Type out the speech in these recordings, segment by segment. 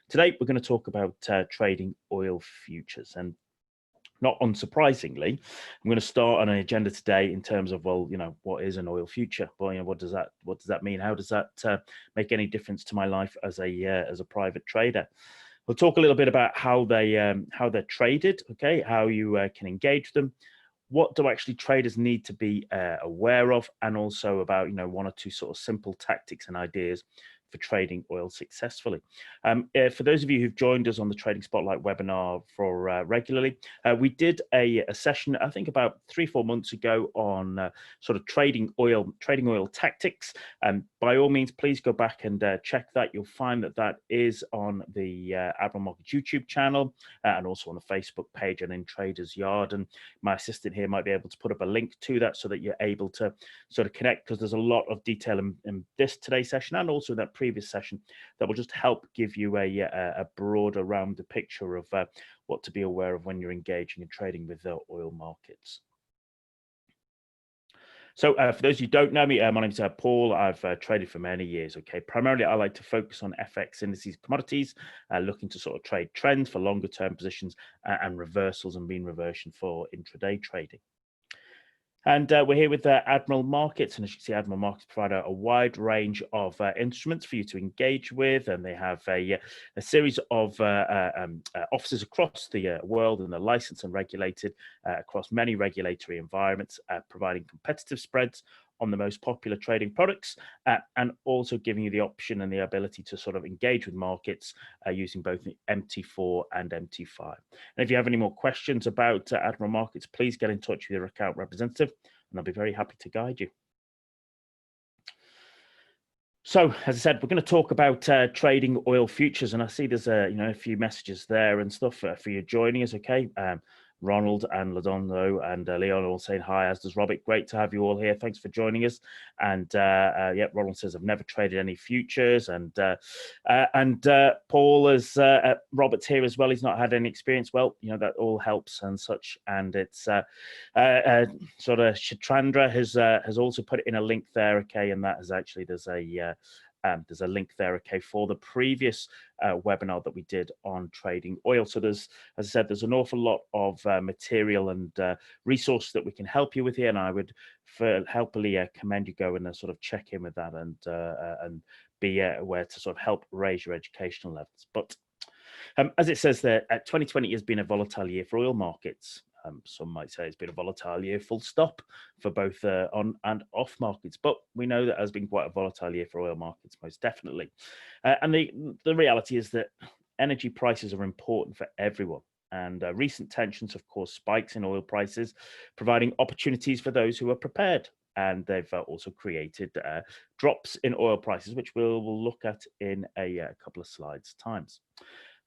Today, we're going to talk about trading oil futures. And not unsurprisingly, I'm going to start on an agenda today in terms of, well, what is an oil future? Well, what does that mean? How does that make any difference to my life as a private trader? We'll talk a little bit about how they're traded, okay, how you can engage them. What do actually traders need to be aware of, and also about one or two sort of simple tactics and ideas for trading oil successfully. For those of you who've joined us on the Trading Spotlight webinar for regularly, we did a session, I think about 3-4 months ago, on sort of trading oil tactics. By all means, please go back and check that. You'll find that is on the Admiral Markets YouTube channel and also on the Facebook page and in Traders Yard. And my assistant here might be able to put up a link to that so that you're able to sort of connect, because there's a lot of detail in this today's session and also that previous session that will just help give you a broader rounder picture of what to be aware of when you're engaging and trading with the oil markets. So for those of you who don't know me, my name is Paul. I've traded for many years. Okay, primarily I like to focus on FX indices, commodities, looking to sort of trade trends for longer term positions and reversals and mean reversion for intraday trading. And we're here with Admiral Markets, and as you can see, Admiral Markets provide a wide range of instruments for you to engage with, and they have a series of offices across the world, and they're licensed and regulated across many regulatory environments, providing competitive spreads on the most popular trading products, and also giving you the option and the ability to sort of engage with markets using both the MT4 and MT5. And if you have any more questions about Admiral Markets, please get in touch with your account representative, and I'll be very happy to guide you. So, as I said, we're going to talk about trading oil futures, and I see there's a few messages there and stuff for you joining us. Okay. Ronald and Ladondo and Leon all saying hi, as does Robert. Great to have you all here. Thanks for joining us. And yeah, Ronald says, I've never traded any futures. And Paul, as Robert's here as well, he's not had any experience. Well, that all helps and such. And it's sort of Shatrandra has also put it in a link there. Okay. And that is actually, there's a link there, okay, for the previous webinar that we did on trading oil. So there's, as I said, there's an awful lot of material and resources that we can help you with here, and I would helpfully commend you go and sort of check in with that and be aware to sort of help raise your educational levels. But as it says there, 2020 has been a volatile year for oil markets. Some might say it's been a volatile year, full stop, for both on and off markets. But we know that has been quite a volatile year for oil markets, most definitely. And the reality is that energy prices are important for everyone. And recent tensions have caused spikes in oil prices, providing opportunities for those who are prepared. And they've also created drops in oil prices, which we'll look at in a couple of slides' times.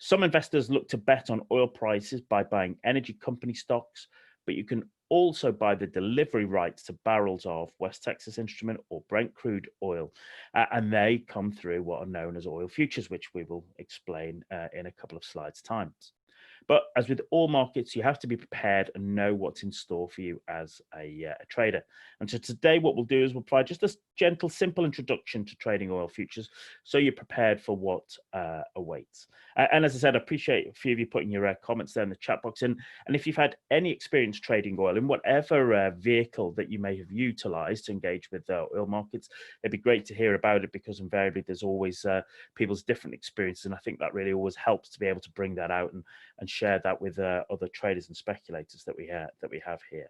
Some investors look to bet on oil prices by buying energy company stocks, but you can also buy the delivery rights to barrels of West Texas Instrument or Brent crude oil, and they come through what are known as oil futures, which we will explain in a couple of slides' time. But as with all markets, you have to be prepared and know what's in store for you as a trader. And so today, what we'll do is we'll provide just a gentle, simple introduction to trading oil futures, so you're prepared for what awaits. And as I said, I appreciate a few of you putting your comments there in the chat box. And if you've had any experience trading oil in whatever vehicle that you may have utilized to engage with oil markets, it'd be great to hear about it, because invariably there's always people's different experiences. And I think that really always helps to be able to bring that out and share that with other traders and speculators that we have here.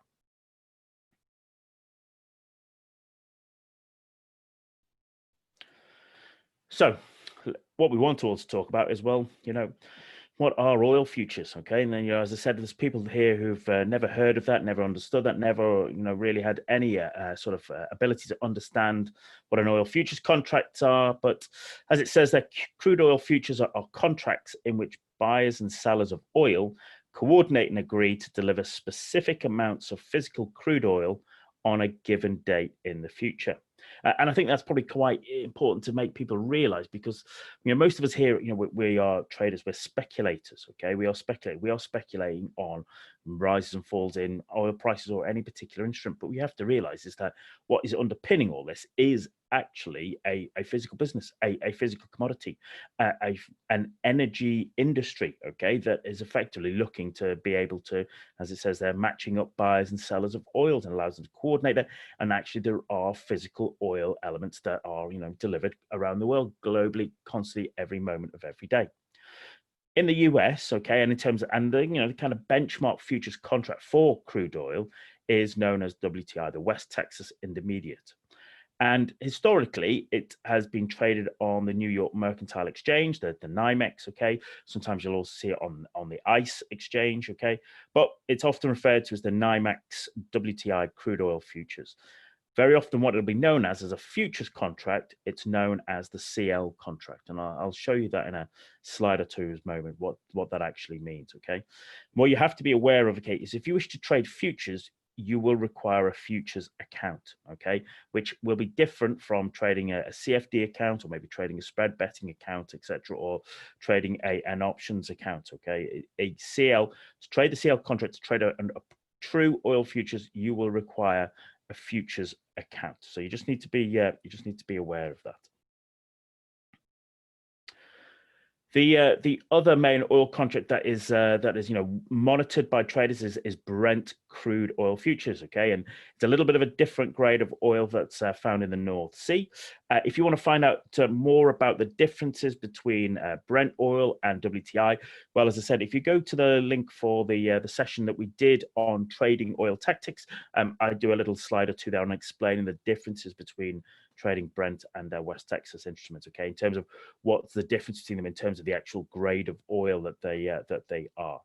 So what we want to also talk about is, well, what are oil futures? Okay, and then as I said, there's people here who've never heard of that, never understood that, never really had any sort of ability to understand what an oil futures contracts are. But as it says that crude oil futures are contracts in which buyers and sellers of oil coordinate and agree to deliver specific amounts of physical crude oil on a given date in the future. And I think that's probably quite important to make people realize, because most of us here, we are traders, we're speculators. Okay, we are speculating on rises and falls in oil prices or any particular instrument. But we have to realize is that what is underpinning all this is actually a physical business, a physical commodity, an energy industry, okay, that is effectively looking to be able to, as it says there, matching up buyers and sellers of oils and allows them to coordinate that. And actually there are physical oil elements that are, delivered around the world globally, constantly, every moment of every day. In the US, okay, and in terms of, and the kind of benchmark futures contract for crude oil is known as WTI, the West Texas Intermediate. And historically, it has been traded on the New York Mercantile Exchange, the NYMEX, okay? Sometimes you'll also see it on the ICE exchange, okay? But it's often referred to as the NYMEX WTI crude oil futures. Very often what it'll be known as a futures contract, it's known as the CL contract. And I'll show you that in a slide or two's moment, what that actually means, okay? What you have to be aware of, okay, is if you wish to trade futures, you will require a futures account, okay, which will be different from trading a CFD account, or maybe trading a spread betting account, etc., or trading an options account, okay? A CL, to trade the CL contract, to trade a true oil futures, you will require a futures account. So you just need to be aware of that. The other main oil contract that is monitored by traders is Brent crude oil futures, okay, and it's a little bit of a different grade of oil that's found in the North Sea. If you want to find out more about the differences between Brent oil and WTI, well, as I said, if you go to the link for the session that we did on trading oil tactics, I do a little slide or two there on explaining the differences between trading Brent and West Texas instruments, okay, in terms of what's the difference between them in terms of the actual grade of oil that they are.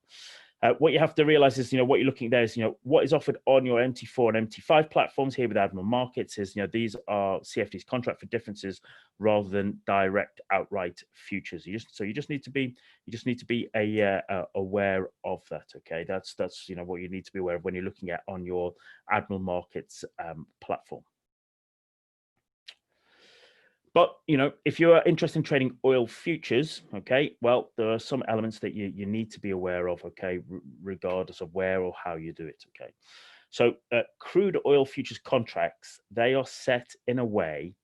What you have to realize is, what you're looking at there is, what is offered on your MT4 and MT5 platforms here with Admiral Markets is, these are CFDs, contract for differences, rather than direct outright futures. You just need to be aware of that. Okay, that's what you need to be aware of when you're looking at on your Admiral Markets platform. But, if you are interested in trading oil futures, okay, well, there are some elements that you need to be aware of, okay, regardless of where or how you do it, okay. So crude oil futures contracts, they are set in a way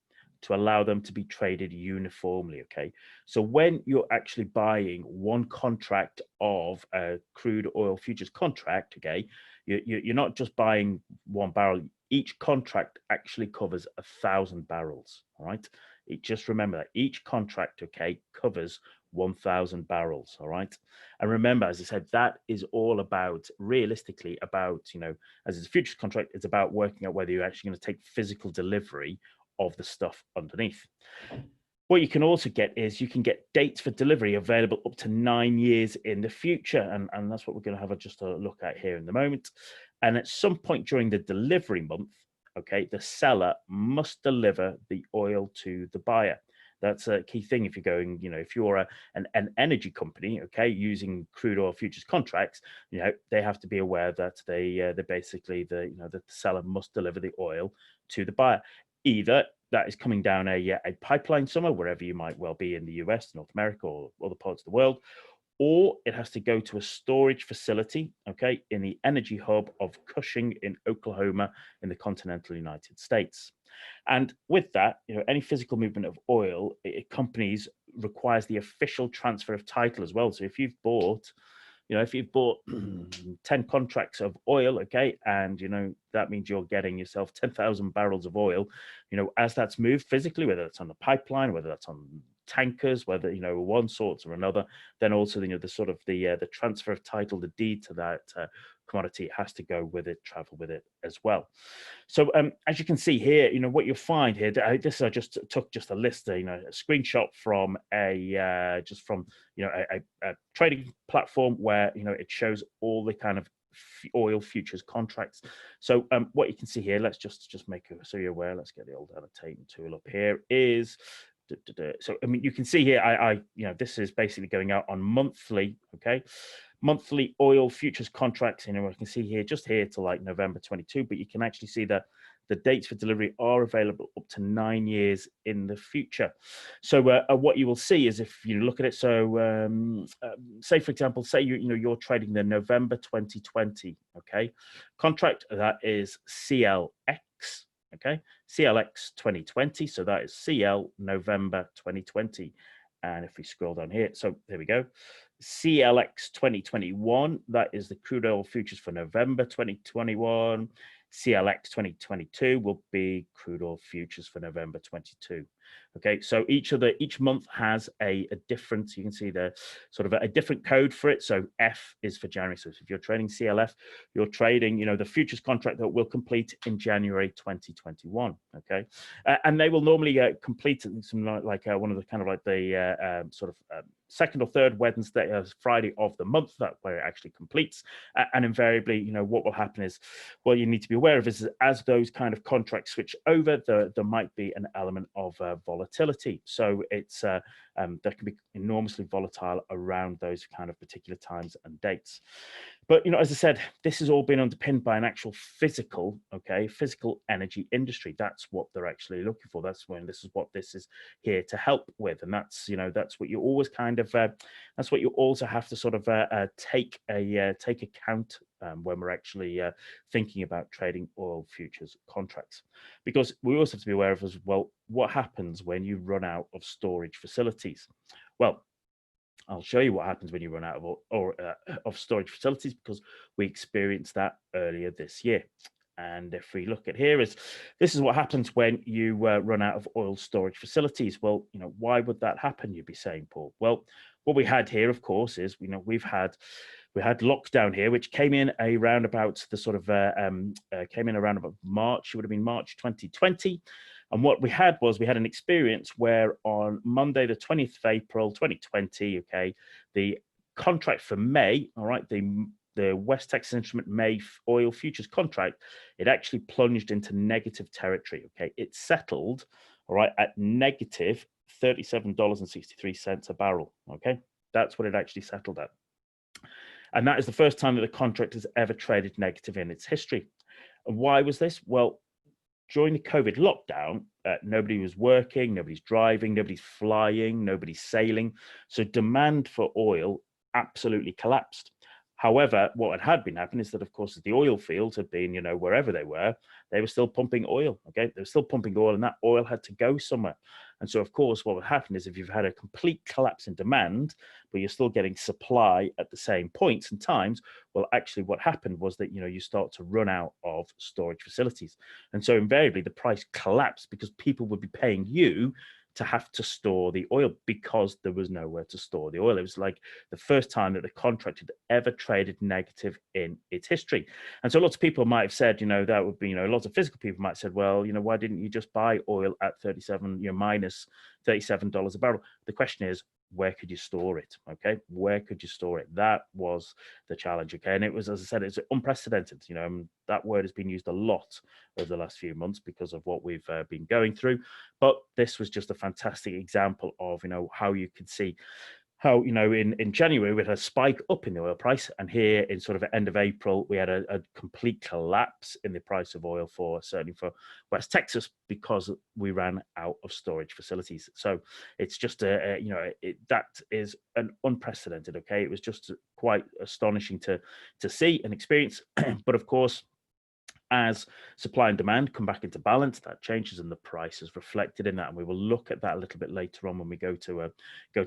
to allow them to be traded uniformly, okay. So when you're actually buying one contract of a crude oil futures contract, okay, you're not just buying 1 barrel. Each contract actually covers 1,000 barrels, all right. Just remember that each contract, okay, covers 1,000 barrels, all right? And remember, as I said, that is all about, realistically, about, as it's a futures contract, it's about working out whether you're actually going to take physical delivery of the stuff underneath. What you can also get is you can get dates for delivery available up to 9 years in the future. And that's what we're going to have just a look at here in the moment. And at some point during the delivery month, okay, the seller must deliver the oil to the buyer. That's a key thing. If you're going, if you're an energy company, okay, using crude oil futures contracts, they have to be aware that they basically the seller must deliver the oil to the buyer. Either that is coming down a pipeline somewhere, wherever you might well be in the US, North America, or other parts of the world, or it has to go to a storage facility, okay, in the energy hub of Cushing in Oklahoma in the continental United States. And with that, any physical movement of oil, companies requires the official transfer of title as well. So if you've bought 10 contracts of oil, okay, and that means you're getting yourself 10,000 barrels of oil, as that's moved physically, whether it's on the pipeline, whether that's on tankers, whether one sort or another, then also the sort of the transfer of title, the deed to that commodity has to go with it, travel with it as well. So as you can see here, what you'll find here, this I just took a list, a screenshot from a trading platform where it shows all the kind of oil futures contracts. So what you can see here, let's just make it so you're aware. Let's get the old annotating tool up here. So I mean, you can see here, this is basically going out on monthly, okay, monthly oil futures contracts. I can see here, just here to like November 22, but you can actually see that the dates for delivery are available up to 9 years in the future. So what you will see is, if you look at it, so say for example, say you're trading the November 2020, okay, contract that is CLX. Okay, CLX 2020. So that is CL November 2020. And if we scroll down here, so there we go. CLX 2021, that is the crude oil futures for November 2021. CLX 2022 will be crude oil futures for November 22. Okay, so each month has a different, you can see the sort of a different code for it. So F is for January. So if you're trading CLF, you're trading, the futures contract that will complete in January 2021. Okay, and they will normally complete some like one of the kind of like the sort of second or third Wednesday, Friday of the month, that where it actually completes. And invariably, what will happen is, well, you need to be aware of is as those kind of contracts switch over, there might be an element of volatility. So it's that can be enormously volatile around those kind of particular times and dates. But as I said, this has all been underpinned by an actual physical energy industry. That's what they're actually looking for. This is what this is here to help with, and that's what you always kind of that's what you also have to sort of take account when we're actually thinking about trading oil futures contracts, because we also have to be aware of as well what happens when you run out of storage facilities. Well, I'll show you what happens when you run out of storage facilities, because we experienced that earlier this year. And if we look at here, this is what happens when you run out of oil storage facilities. Well, why would that happen? You'd be saying, Paul. Well, what we had here, of course, is we had lockdown here, which came in around about the sort of came in around about March. It would have been March 2020. And what we had an experience where on Monday, the 20th of April, 2020, okay, the contract for May, all right, the West Texas Instrument May oil futures contract, it actually plunged into negative territory, okay? It settled, all right, at negative $37.63 a barrel, okay? That's what it actually settled at. And that is the first time that the contract has ever traded negative in its history. And why was this? Well, during the COVID lockdown, nobody was working, nobody's driving, nobody's flying, nobody's sailing. So demand for oil absolutely collapsed. However, what had been happening is that, of course, the oil fields had been, wherever they were still pumping oil, okay? They were still pumping oil, and that oil had to go somewhere. And so, of course, what would happen is if you've had a complete collapse in demand, but you're still getting supply at the same points and times, well, actually what happened was that, you start to run out of storage facilities. And so invariably the price collapsed because people would be paying you to have to store the oil because there was nowhere to store the oil. It was like the first time that the contract had ever traded negative in its history. And so lots of people might have said, that would be, lots of physical people might have said, well, why didn't you just buy oil at 37, minus $37 a barrel? The question is, where could you store it? Okay, where could you store it? That was the challenge. Okay, and it was, as I said, it's unprecedented. That word has been used a lot over the last few months because of what we've been going through. But this was just a fantastic example of how you could see how in January we had a spike up in the oil price, and here in sort of end of April we had a complete collapse in the price of oil certainly for West Texas, because we ran out of storage facilities. So it's just that is an unprecedented. Okay, it was just quite astonishing to see and experience. But of course, as supply and demand come back into balance, that changes and the price is reflected in that, and we will look at that a little bit later on when we go to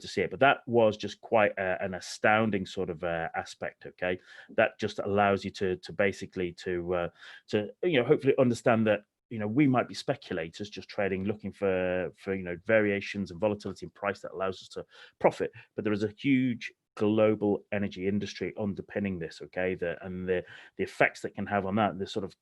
see it. But that was just quite an astounding sort of aspect. Okay, that just allows you to basically to hopefully understand that we might be speculators just trading, looking for variations and volatility in price that allows us to profit, but there is a huge global energy industry underpinning this. Okay, and the effects that can have on that, the sort of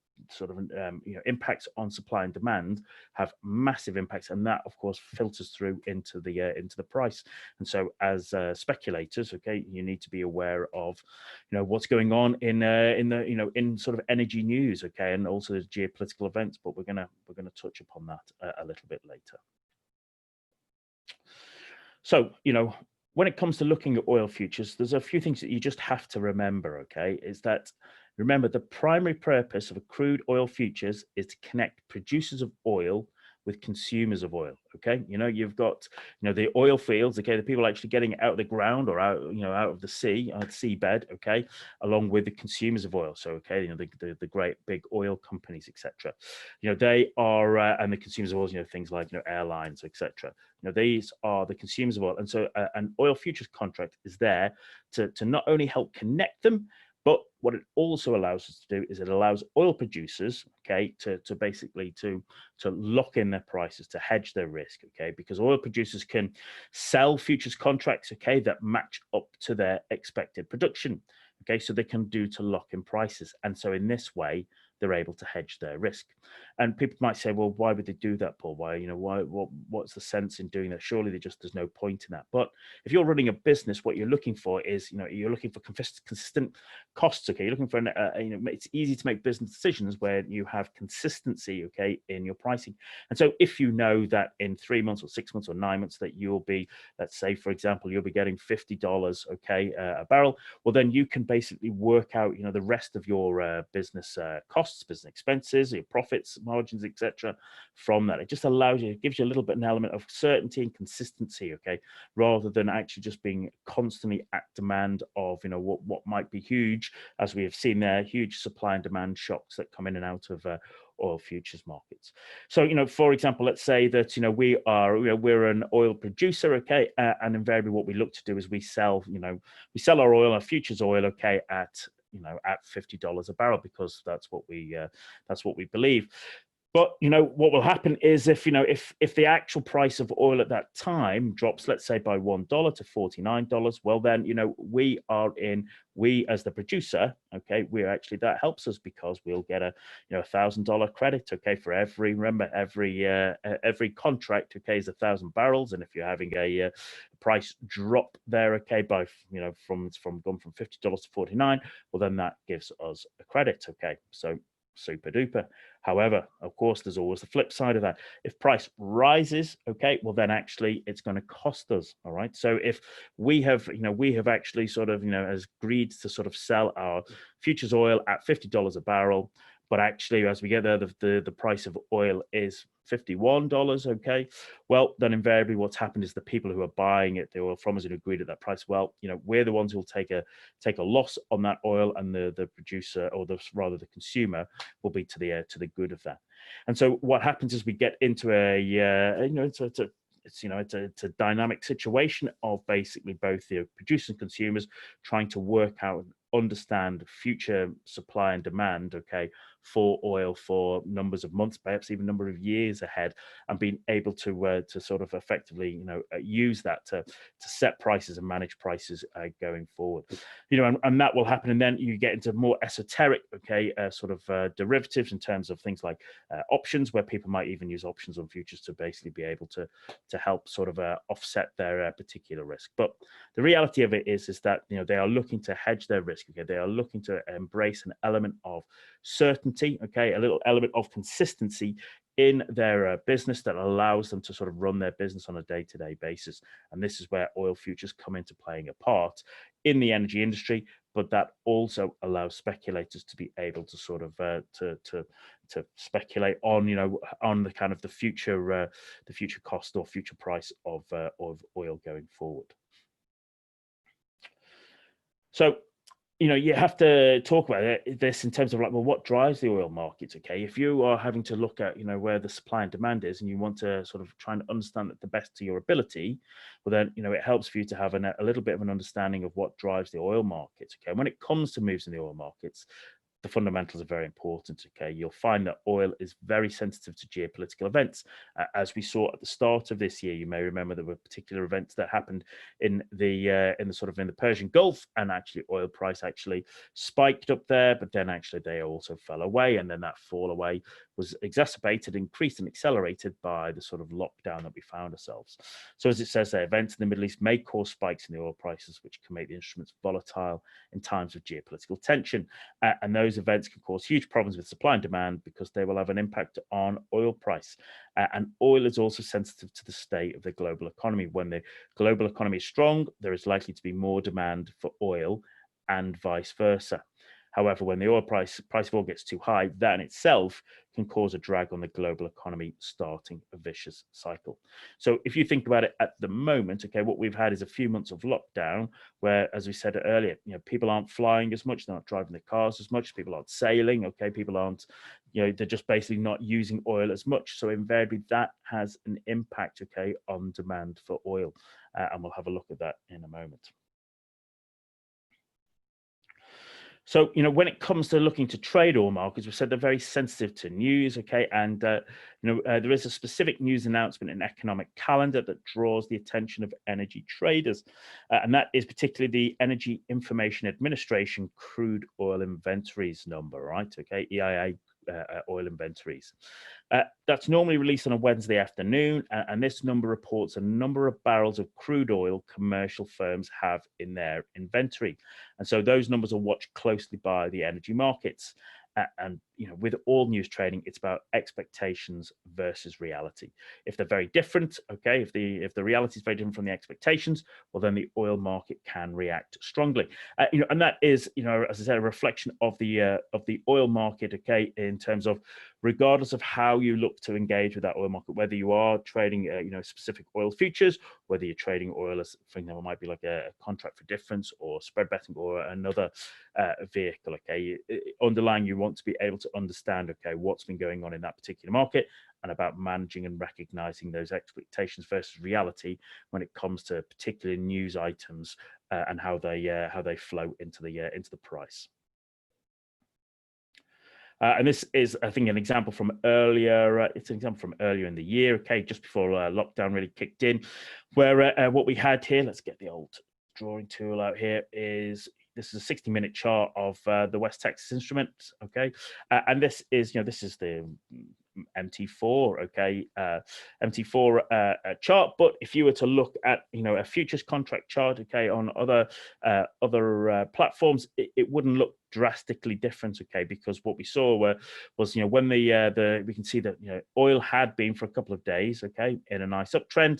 impacts on supply and demand have massive impacts, and that of course filters through into the price. And so as speculators, okay, you need to be aware of what's going on in sort of energy news, okay, and also the geopolitical events. But we're gonna touch upon that a little bit later. So when it comes to looking at oil futures, there's a few things that you just have to remember, okay? Is that, remember, the primary purpose of a crude oil futures is to connect producers of oil with consumers of oil. Okay, you've got the oil fields. Okay, the people actually getting it out of the ground or out out of the sea, seabed. Okay, along with the consumers of oil. So okay, the great big oil companies, etc. They are and the consumers of oil. Things like airlines, etc. These are the consumers of oil, and so an oil futures contract is there to not only help connect them, but what it also allows us to do is it allows oil producers, okay, to basically to lock in their prices, to hedge their risk, okay, because oil producers can sell futures contracts, okay, that match up to their expected production, okay, so they can do to lock in prices, and so in this way they're able to hedge their risk. And people might say, well, why would they do that, Paul? What's the sense in doing that? Surely there's no point in that. But if you're running a business, what you're looking for is, you're looking for consistent costs. Okay, you're looking for it's easy to make business decisions where you have consistency, okay, in your pricing. And so if you know that in 3 months or 6 months or 9 months that you'll be, let's say, for example, you'll be getting $50, okay, a barrel, well, then you can basically work out, the rest of your business costs, business expenses, your profits, margins, etc. from that. It just allows you, it gives you a little bit an element of certainty and consistency, okay, rather than actually just being constantly at demand of what might be huge, as we have seen there, huge supply and demand shocks that come in and out of oil futures markets. So for example, let's say that we're an oil producer, okay, and invariably what we look to do is we sell our oil, our futures oil, okay, at $50 a barrel, because that's what we believe. But what will happen is if the actual price of oil at that time drops, let's say by $1 to $49, well then we as the producer, okay, that helps us, because we'll get a $1,000 credit, okay, for every contract, okay, is 1,000 barrels, and if you're having a price drop there, okay, by from gone from $50 to $49, well then that gives us a credit, okay, so super duper. However, of course, there's always the flip side of that. If price rises, okay, well then actually it's going to cost us. All right. So if we have actually sort of has agreed to sort of sell our futures oil at $50 a barrel, but actually as we get there, the price of oil is $51, okay, well then invariably what's happened is the people who are buying the oil from us and agreed at that price, well we're the ones who will take a loss on that oil, and the producer, or rather the consumer, will be to the good of that. And so what happens is we get into it's a dynamic situation of basically both the producers and consumers trying to work out, understand future supply and demand, okay, for oil for numbers of months, perhaps even a number of years ahead, and being able to sort of effectively use that to set prices and manage prices going forward. And that will happen, and then you get into more esoteric, okay, sort of derivatives in terms of things like options, where people might even use options on futures to basically be able to help sort of offset their particular risk. But the reality of it is that they are looking to hedge their risk. Okay, they are looking to embrace an element of certainty, okay, a little element of consistency in their business that allows them to sort of run their business on a day-to-day basis. And this is where oil futures come into playing a part in the energy industry, but that also allows speculators to be able to sort of to speculate on on the kind of the future cost or future price of oil going forward. So you have to talk about this in terms of like, well, what drives the oil markets? Okay, if you are having to look at where the supply and demand is, and you want to sort of try and understand that the best to your ability, well then it helps for you to have a little bit of an understanding of what drives the oil markets. Okay, and when it comes to moves in the oil markets, the fundamentals are very important. Okay, you'll find that oil is very sensitive to geopolitical events, as we saw at the start of this year. You may remember there were particular events that happened in the Persian Gulf, and actually oil price actually spiked up there, but then actually they also fell away, and then that fall away was exacerbated, increased, and accelerated by the sort of lockdown that we found ourselves. So as it says there, events in the Middle East may cause spikes in the oil prices, which can make the instruments volatile in times of geopolitical tension, and those events can cause huge problems with supply and demand, because they will have an impact on oil price. And oil is also sensitive to the state of the global economy. When the global economy is strong, there is likely to be more demand for oil, and vice versa. However, when the oil price of oil gets too high, that in itself can cause a drag on the global economy, starting a vicious cycle. So if you think about it at the moment, okay, what we've had is a few months of lockdown where, as we said earlier, people aren't flying as much, they're not driving their cars as much, people aren't sailing, okay, people aren't, they're just basically not using oil as much. So invariably that has an impact, okay, on demand for oil. And we'll have a look at that in a moment. So, when it comes to looking to trade oil markets, we said they're very sensitive to news, okay? And, there is a specific news announcement in economic calendar that draws the attention of energy traders. And that is particularly the Energy Information Administration crude oil inventories number, right? Okay, EIA oil inventories. That's normally released on a Wednesday afternoon, and this number reports a number of barrels of crude oil commercial firms have in their inventory. And so those numbers are watched closely by the energy markets. And with all news trading, it's about expectations versus reality. If they're very different, okay, if the reality is very different from the expectations, well, then the oil market can react strongly. And that is, as I said, a reflection of the oil market, okay, in terms of regardless of how you look to engage with that oil market, whether you are trading, specific oil futures, whether you're trading oil as, for example, might be like a contract for difference or spread betting or another vehicle, okay, underlying you want to be able to understand, okay, what's been going on in that particular market and about managing and recognizing those expectations versus reality when it comes to particular news items and how they flow into the price. And this is, I think, an example from earlier. It's an example from earlier in the year, okay, just before lockdown really kicked in, where what we had here. Let's get the old drawing tool out here. This is a 60-minute chart of the West Texas Instrument, okay, and this is the MT4, okay, MT4 chart. But if you were to look at a futures contract chart, okay, on other platforms, it wouldn't look drastically different, okay, because what we saw was when we can see that oil had been for a couple of days, okay, in a nice uptrend.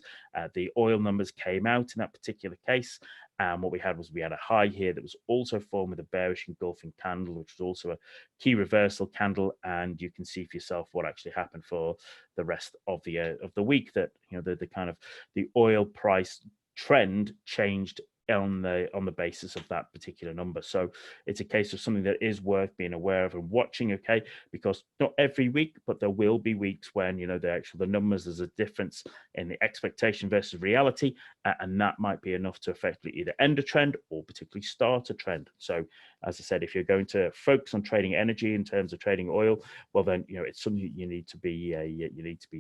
The oil numbers came out in that particular case. And what we had a high here that was also formed with a bearish engulfing candle, which was also a key reversal candle. And you can see for yourself what actually happened for the rest of the week. That the kind of the oil price trend changed on the basis of that particular number. So it's a case of something that is worth being aware of and watching, okay, because not every week, but there will be weeks when the numbers, there's a difference in the expectation versus reality, and that might be enough to effectively either end a trend or particularly start a trend. So as I said, if you're going to focus on trading energy in terms of trading oil, well then it's something you need to be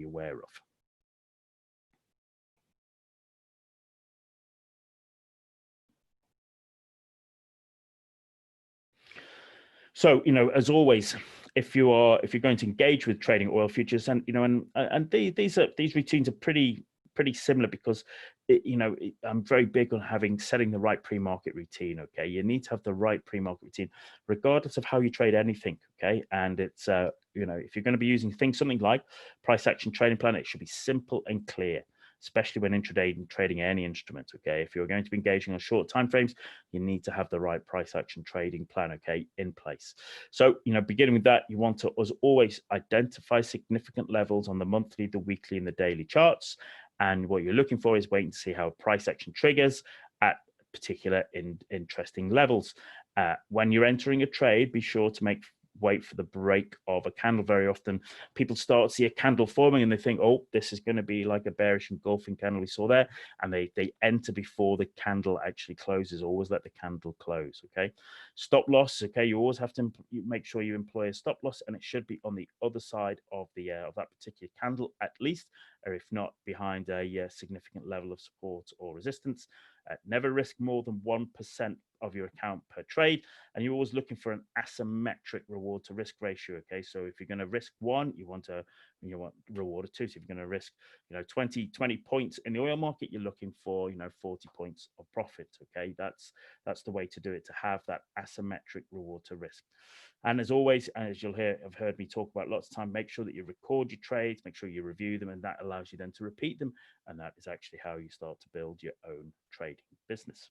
aware of. So, as always, if you're going to engage with trading oil futures, and these routines are pretty similar because I'm very big on setting the right pre-market routine. Okay, you need to have the right pre-market routine, regardless of how you trade anything. Okay, and it's if you're going to be using something like price action trading plan, it should be simple and clear, especially when intraday and trading any instrument. Okay, if you're going to be engaging on short time frames, you need to have the right price action trading plan, okay, in place. So beginning with that, you want to, as always, identify significant levels on the monthly, the weekly, and the daily charts. And what you're looking for is waiting to see how price action triggers at particular interesting levels. When you're entering a trade, be sure to wait for the break of a candle. Very often people start to see a candle forming and they think, oh, this is going to be like a bearish engulfing candle we saw there, and they enter before the candle actually closes. Always let the candle close. Okay, stop loss, okay, you always have to make sure you employ a stop loss, and it should be on the other side of that particular candle at least, or if not, behind a significant level of support or resistance. Never risk more than 1% of your account per trade, and you're always looking for an asymmetric reward to risk ratio. Okay, so if you're going to risk 1, you want reward of 2. So if you're going to risk 20 points in the oil market, you're looking for 40 points of profit. Okay, that's the way to do it, to have that asymmetric reward to risk. And as always, as have heard me talk about lots of time, make sure that you record your trades, make sure you review them, and that allows you then to repeat them. And that is actually how you start to build your own trading business.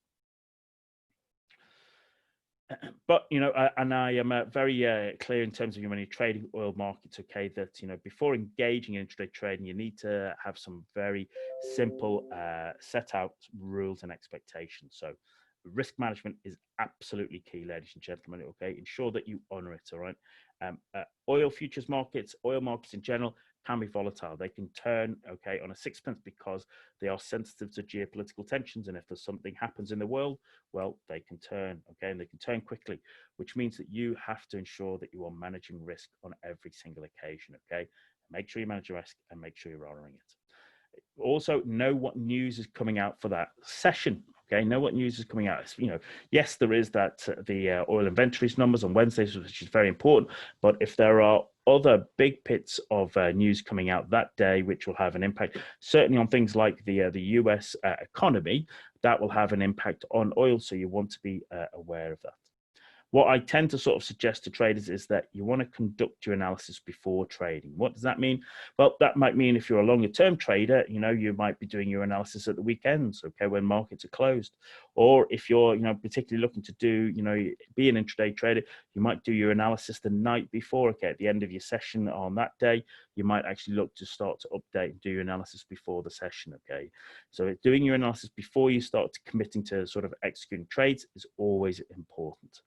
But and I am very clear in terms of when you're trading oil markets, okay, that before engaging in intraday trading, you need to have some very simple set out rules and expectations. So risk management is absolutely key, ladies and gentlemen. Okay, ensure that you honor it. All right. Oil futures markets, oil markets in general, can be volatile. They can turn, okay, on a sixpence because they are sensitive to geopolitical tensions, and if there's something happens in the world, well, they can turn, okay, and they can turn quickly, which means that you have to ensure that you are managing risk on every single occasion, okay? Make sure you manage your risk and make sure you're honoring it. Also, know what news is coming out for that session. Okay, know what news is coming out. Yes, there is that the oil inventories numbers on Wednesdays, which is very important. But if there are other big bits of news coming out that day, which will have an impact, certainly on things like the US economy, that will have an impact on oil. So you want to be aware of that. What I tend to sort of suggest to traders is that you want to conduct your analysis before trading. What does that mean? Well, that might mean if you're a longer term trader, you might be doing your analysis at the weekends, okay, when markets are closed. Or if you're, particularly looking to do, be an intraday trader, you might do your analysis the night before, okay, at the end of your session on that day, you might actually look to start to update and do your analysis before the session, okay? So doing your analysis before you start committing to sort of executing trades is always important.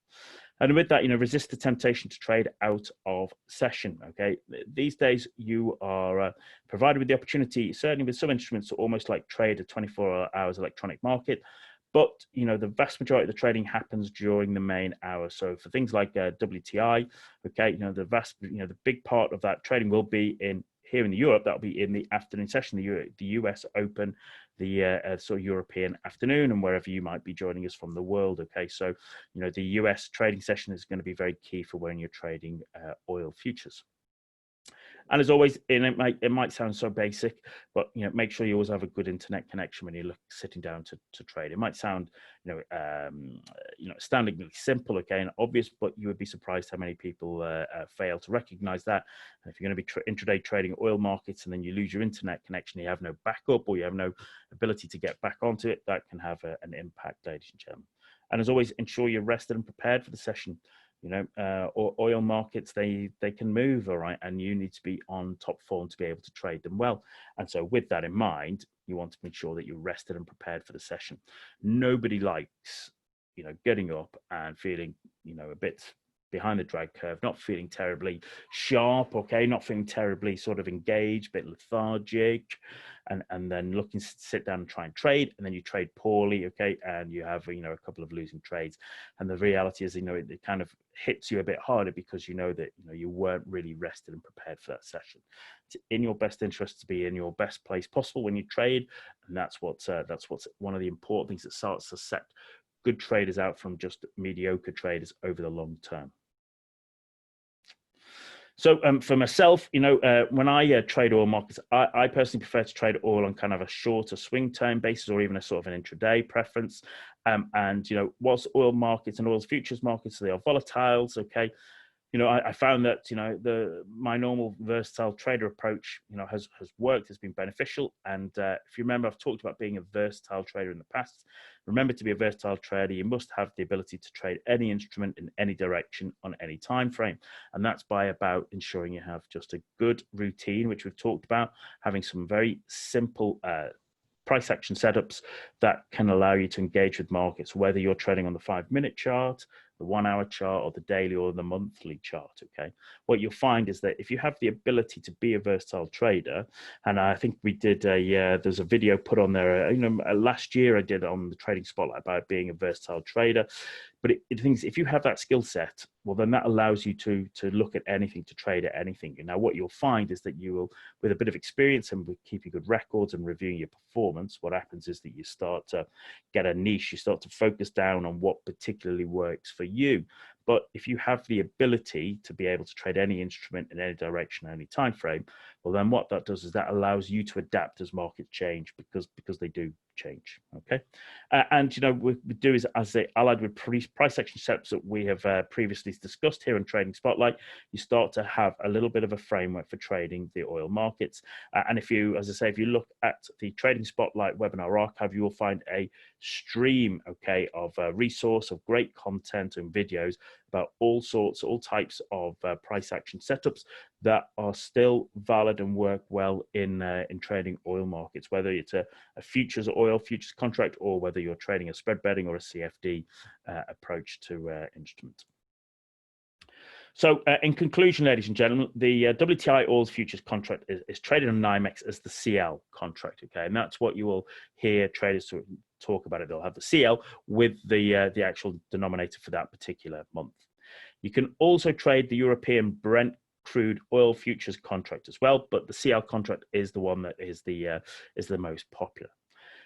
And with that, resist the temptation to trade out of session. Okay, these days you are provided with the opportunity, certainly with some instruments, to almost like trade a 24 hours electronic market. But the vast majority of the trading happens during the main hour. So for things like WTI, okay, the big part of that trading will be here in Europe. That'll be in the afternoon session, the US Open, the sort of European afternoon, and wherever you might be joining us from the world. Okay, so the US trading session is going to be very key for when you're trading oil futures. And as always, it might sound so basic, but make sure you always have a good internet connection when you're sitting down to trade. It might sound astoundingly simple, okay, and obvious, but you would be surprised how many people fail to recognize that. And if you're going to be intraday trading oil markets and then you lose your internet connection, you have no backup or you have no ability to get back onto it, that can have an impact, ladies and gentlemen. And as always, ensure you're rested and prepared for the session. Oil markets, they can move, all right, and you need to be on top form to be able to trade them well. And so with that in mind, you want to make sure that you're rested and prepared for the session. Nobody likes, getting up and feeling, a bit behind the drag curve, not feeling terribly sharp, okay, not feeling terribly sort of engaged, a bit lethargic, and then looking to sit down and try and trade, and then you trade poorly, okay, and you have a couple of losing trades. And the reality is, it kind of hits you a bit harder because that you weren't really rested and prepared for that session. It's in your best interest to be in your best place possible when you trade, and that's what's one of the important things that starts to set good traders out from just mediocre traders over the long term. So for myself, when I trade oil markets, I personally prefer to trade oil on kind of a shorter swing term basis or even a sort of an intraday preference. And whilst oil markets and oil futures markets, they are volatiles, okay, I found that my normal versatile trader approach has worked, has been beneficial. And if you remember, I've talked about being a versatile trader in the past. Remember, to be a versatile trader, you must have the ability to trade any instrument in any direction on any time frame, and that's by about ensuring you have just a good routine, which we've talked about, having some very simple price action setups that can allow you to engage with markets, whether you're trading on the 5-minute chart, the 1-hour chart, or the daily or the monthly chart. Okay, what you'll find is that if you have the ability to be a versatile trader, and I think we did there's a video put on there last year I did on the Trading Spotlight about being a versatile trader. But it thinks if you have that skill set, well, then that allows you to look at anything, to trade at anything. And now what you'll find is that you will, with a bit of experience and with keeping good records and reviewing your performance, what happens is that you start to get a niche, you start to focus down on what particularly works for you. But if you have the ability to be able to trade any instrument in any direction, any time frame, well, then what that does is that allows you to adapt as markets change, because they do change. Okay, and we do is, as they allied with price action steps that we have previously discussed here in Trading Spotlight, you start to have a little bit of a framework for trading the oil markets. And if you, as I say, if you look at the Trading Spotlight webinar archive, you will find a stream, okay, of resource, of great content and videos about all types of price action setups that are still valid and work well in trading oil markets, whether it's a futures oil futures contract or whether you're trading a spread betting or a CFD approach to instrument. So in conclusion, ladies and gentlemen, the WTI oil futures contract is traded on NYMEX as the CL contract, okay? And that's what you will hear traders talk about it. They'll have the CL with the actual denominator for that particular month. You can also trade the European Brent crude oil futures contract as well, but the CL contract is the one that is the most popular.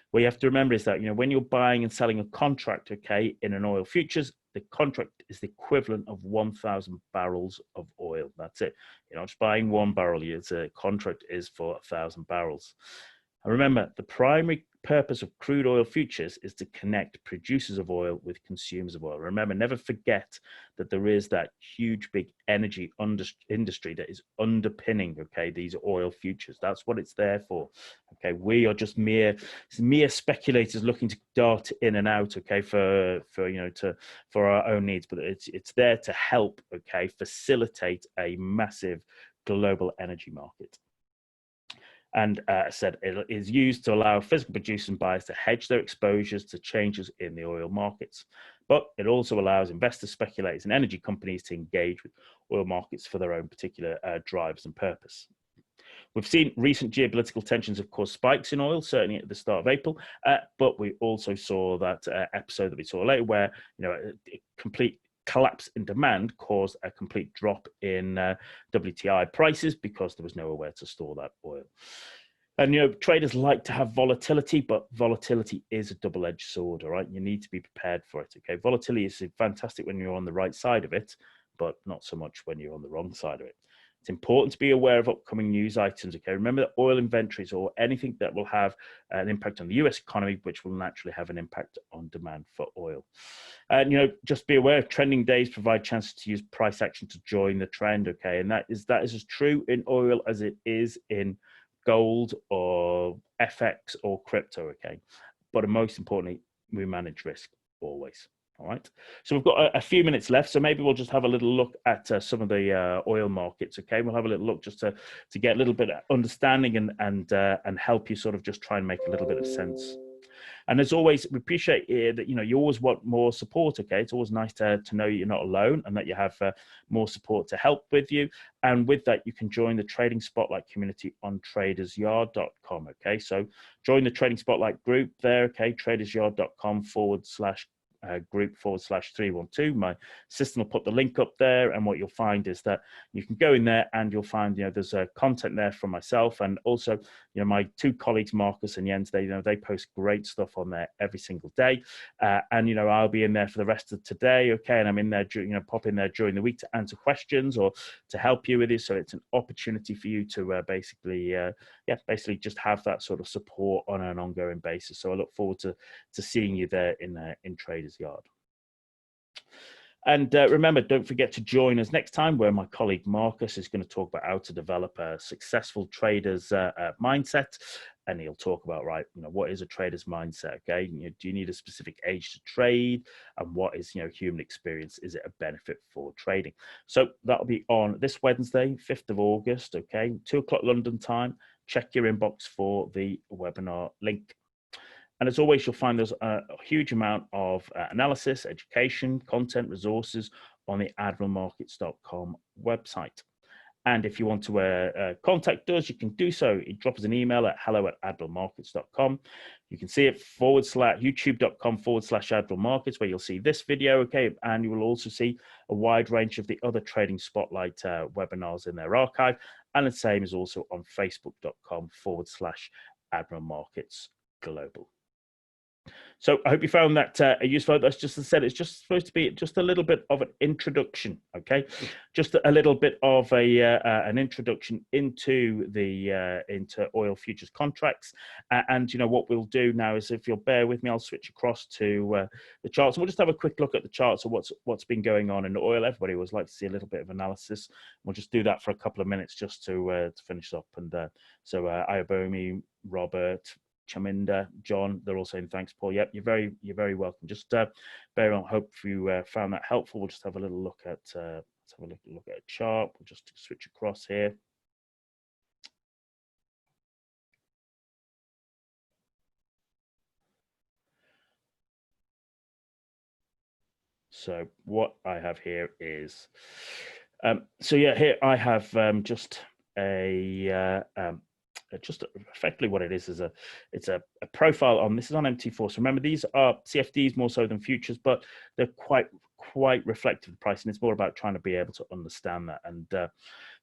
What you have to remember is that, you know, when you're buying and selling a contract, okay, in an oil futures, the contract is the equivalent of 1,000 barrels of oil. That's it. You're not just buying 1 barrel. It's a contract is for 1,000 barrels. And remember, the primary purpose of crude oil futures is to connect producers of oil with consumers of oil. Remember, never forget that there is that huge, big energy industry that is underpinning, okay, these oil futures. That's what it's there for. Okay, we are just mere speculators looking to dart in and out, okay, for our own needs, but it's there to help, okay, facilitate a massive global energy market. And I said it is used to allow physical producers and buyers to hedge their exposures to changes in the oil markets. But it also allows investors, speculators, and energy companies to engage with oil markets for their own particular drives and purpose. We've seen recent geopolitical tensions have caused spikes in oil, certainly at the start of April, but we also saw that episode that we saw later where, you know, a complete collapse in demand caused a complete drop in WTI prices because there was nowhere to store that oil. And, you know, traders like to have volatility, but volatility is a double-edged sword, all right? You need to be prepared for it, okay? Volatility is fantastic when you're on the right side of it, but not so much when you're on the wrong side of it. It's important to be aware of upcoming news items, okay? Remember that oil inventories or anything that will have an impact on the US economy, which will naturally have an impact on demand for oil. And, you know, just be aware of trending days provide chances to use price action to join the trend, okay? And that is as true in oil as it is in gold or FX or crypto, okay? But most importantly, we manage risk always. All right, so we've got a few minutes left, so maybe we'll just have a little look at some of the oil markets. Okay, we'll have a little look just to get a little bit of understanding and help you sort of just try and make a little bit of sense. And as always, we appreciate that, you know, you always want more support. Okay, it's always nice to know you're not alone and that you have more support to help with you. And with that, you can join the Trading Spotlight community on tradersyard.com. Okay, so join the Trading Spotlight group there. Okay, tradersyard.com /group/312. My system will put the link up there, and what you'll find is that you can go in there and you'll find, you know, there's content there from myself and also, you know, my two colleagues Marcus and Jens. They post great stuff on there every single day, and, you know, I'll be in there for the rest of today, okay, and I'm in there, you know, pop in there during the week to answer questions or to help you with it. So it's an opportunity for you to basically just have that sort of support on an ongoing basis. So I look forward to seeing you there in Traders Yard. And remember, don't forget to join us next time where my colleague Marcus is going to talk about how to develop a successful trader's mindset. And he'll talk about, right, you know, what is a trader's mindset, okay? You know, do you need a specific age to trade? And what is, you know, human experience? Is it a benefit for trading? So that'll be on this Wednesday, 5th of August, okay? 2 o'clock London time. Check your inbox for the webinar link. And as always, you'll find there's a huge amount of analysis, education, content, resources on the admiralmarkets.com website. And if you want to contact us, you can do so. You drop us an email at hello@admiralmarkets.com. You can see it youtube.com/admiralmarkets, where you'll see this video, okay? And you will also see a wide range of the other Trading Spotlight webinars in their archive. And the same is also on facebook.com/admiralmarketsglobal. So I hope you found that useful. That's just as I said, it's just supposed to be just a little bit of an introduction, okay? Just a little bit of an introduction into the into oil futures contracts. And you know what we'll do now is, if you'll bear with me, I'll switch across to the charts. We'll just have a quick look at the charts of what's been going on in oil. Everybody always likes to see a little bit of analysis. We'll just do that for a couple of minutes just to finish up. And so Ayabomi, Robert, Chaminda, John, they're all saying thanks, Paul. Yep, you're very welcome. Just bear on. Hope you found that helpful. We'll just have a little look at let's have a look at a chart. We'll just switch across here. So what I have here is, so yeah, here I have just effectively what it is it's a profile on, this is on MT4. So remember, these are CFDs more so than futures, but they're quite reflective of the price, and it's more about trying to be able to understand that. And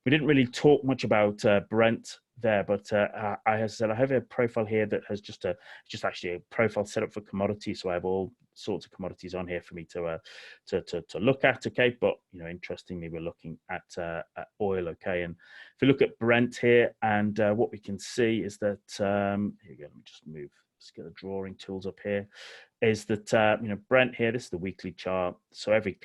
we didn't really talk much about Brent there, but I have a profile here that has just actually a profile set up for commodities. So I have all sorts of commodities on here for me to look at. Okay, but interestingly, we're looking at oil. Okay, and if we look at Brent here, and what we can see is that here we go. Let me just move. Let's get the drawing tools up here. Is that Brent here? This is the weekly chart. So every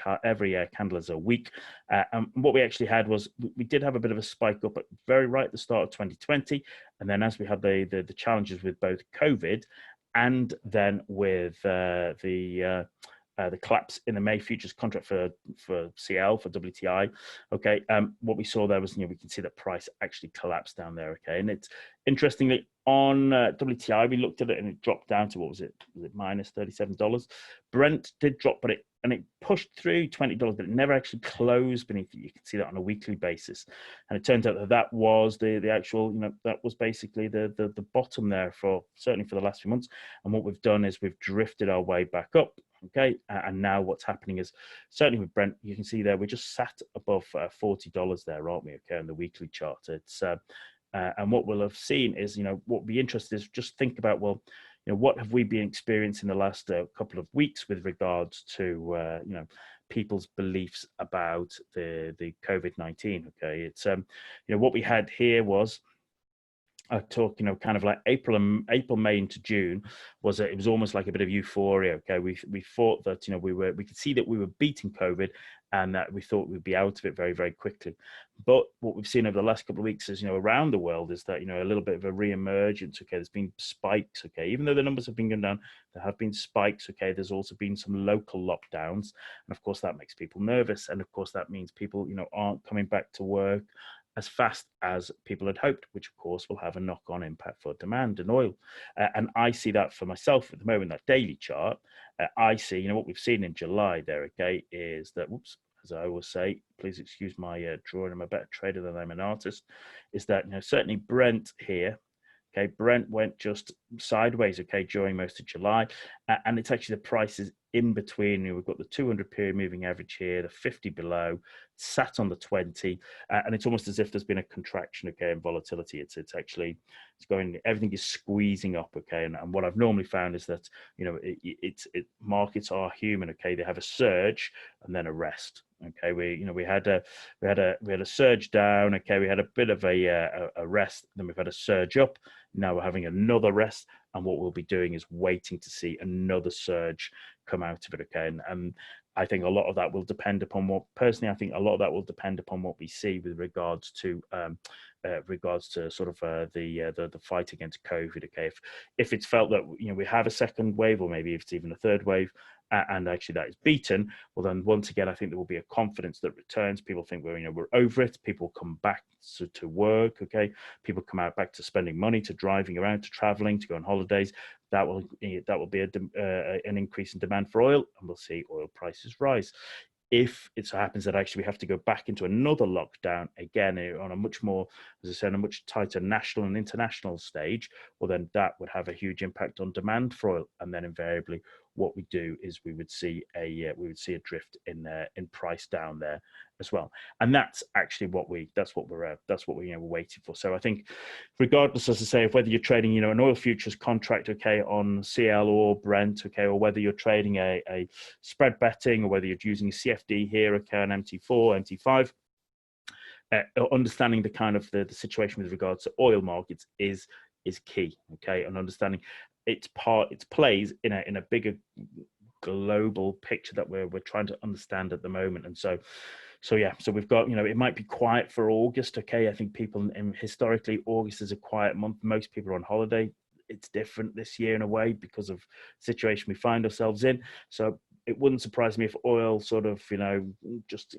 candle is a week. And what we actually had was we did have a bit of a spike up at very right at the start of 2020, and then as we had the challenges with both COVID and then with the collapse in the May futures contract for CL, for WTI. Okay, what we saw there was, we can see that price actually collapsed down there. Okay, and it's interestingly on WTI, we looked at it and it dropped down to, what was it? Was it minus $37? Brent did drop, but it pushed through $20, but it never actually closed beneath it. You can see that on a weekly basis, and it turns out that was the actual, that was basically the bottom there for certainly for the last few months. And what we've done is we've drifted our way back up. Okay, and now what's happening is, certainly with Brent, you can see there we're just sat above $40 there, aren't we? Okay, on the weekly chart. It's and what we'll have seen is, what will be interesting is just think about, well, what have we been experiencing the last couple of weeks with regards to people's beliefs about the COVID-19. Okay, it's what we had here was, I talk, kind of like April, May into June it was almost like a bit of euphoria. Okay, we thought that we could see that we were beating COVID, and that we thought we'd be out of it very, very quickly. But what we've seen over the last couple of weeks is, around the world, is that a little bit of a re-emergence. Okay, there's been spikes. Okay, even though the numbers have been going down, there have been spikes. Okay, there's also been some local lockdowns, and of course that makes people nervous, and of course that means people aren't coming back to work as fast as people had hoped, which of course will have a knock-on impact for demand in oil. And I see that for myself at the moment, that daily chart. I see, what we've seen in July there, okay, is that, whoops, as I always say, please excuse my drawing, I'm a better trader than I'm an artist, is that, certainly Brent here, okay, Brent went just sideways, okay, during most of July, and it's actually the prices in between. We've got the 200 period moving average here, the 50 below, sat on the 20, and it's almost as if there's been a contraction, okay, in volatility. It's actually, it's going, everything is squeezing up, okay, and what I've normally found is that, markets are human, okay, they have a surge and then a rest. Okay, we had a surge down. Okay, we had a bit of a rest. Then we've had a surge up. Now we're having another rest, and what we'll be doing is waiting to see another surge come out of it. Okay, and I think a lot of that will depend upon what, personally, I think a lot of that will depend upon what we see with regards to sort of the fight against COVID. Okay, if it's felt that we have a second wave, or maybe if it's even a third wave, and actually that is beaten, well then once again I think there will be a confidence that returns. People think we're over it. People come back to work. Okay, people come out back to spending money, to driving around, to traveling, to go on holidays. That will be an increase in demand for oil, and we'll see oil prices rise. If it so happens that actually we have to go back into another lockdown again on a much more, as I said, a much tighter national and international stage, well then that would have a huge impact on demand for oil, and then invariably what we do is we would see a drift in price down there as well. And that's actually what we're waiting for. So I think, regardless, as I say, of whether you're trading an oil futures contract, okay, on CL or Brent, okay, or whether you're trading a spread betting, or whether you're using CFD here, okay, on MT4, MT5, understanding the kind of the situation with regards to oil markets is key. Okay, and understanding its plays in a bigger global picture that we're trying to understand at the moment. And so we've got, it might be quiet for August. Okay, I think people, historically August is a quiet month. Most people are on holiday. it's different this year in a way because of the situation we find ourselves in. So it wouldn't surprise me if oil sort of, just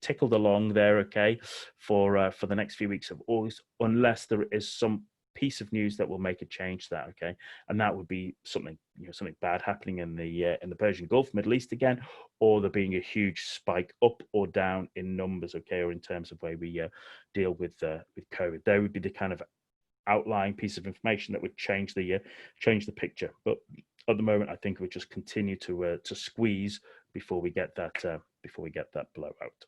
tickled along there, okay, for the next few weeks of August, unless there is some piece of news that will make a change to that, okay, and that would be something something bad happening in the Persian Gulf, Middle East again, or there being a huge spike up or down in numbers, okay, or in terms of way we deal with COVID. There would be the kind of outlying piece of information that would change the picture. But at the moment, I think we just continue to squeeze before we get that blowout.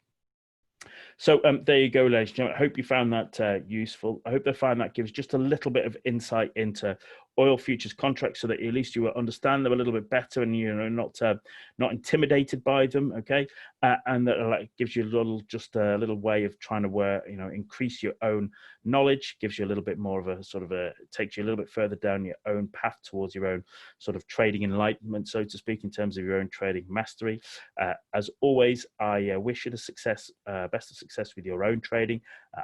So there you go, ladies and gentlemen. I hope you found that useful. I hope they find that gives just a little bit of insight into oil futures contracts, so that at least you will understand them a little bit better, and not intimidated by them, okay? And that gives you a little way of trying to increase your own knowledge, gives you a little bit more of a takes you a little bit further down your own path towards your own sort of trading enlightenment, so to speak, in terms of your own trading mastery. As always, I wish you the best of success with your own trading.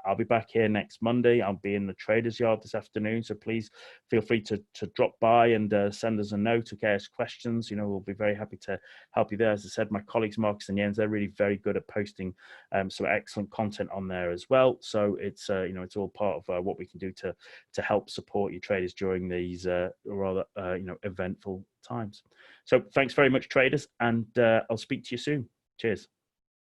I'll be back here next Monday. I'll be in the Traders Yard this afternoon, so please feel free to drop by and send us a note, okay, ask questions. We'll be very happy to help you there. As I said, my colleagues Marcus and Jens, they're really very good at posting some excellent content on there as well. So it's it's all part of what we can do to help support your traders during these rather eventful times. So thanks very much, traders, and I'll speak to you soon. Cheers.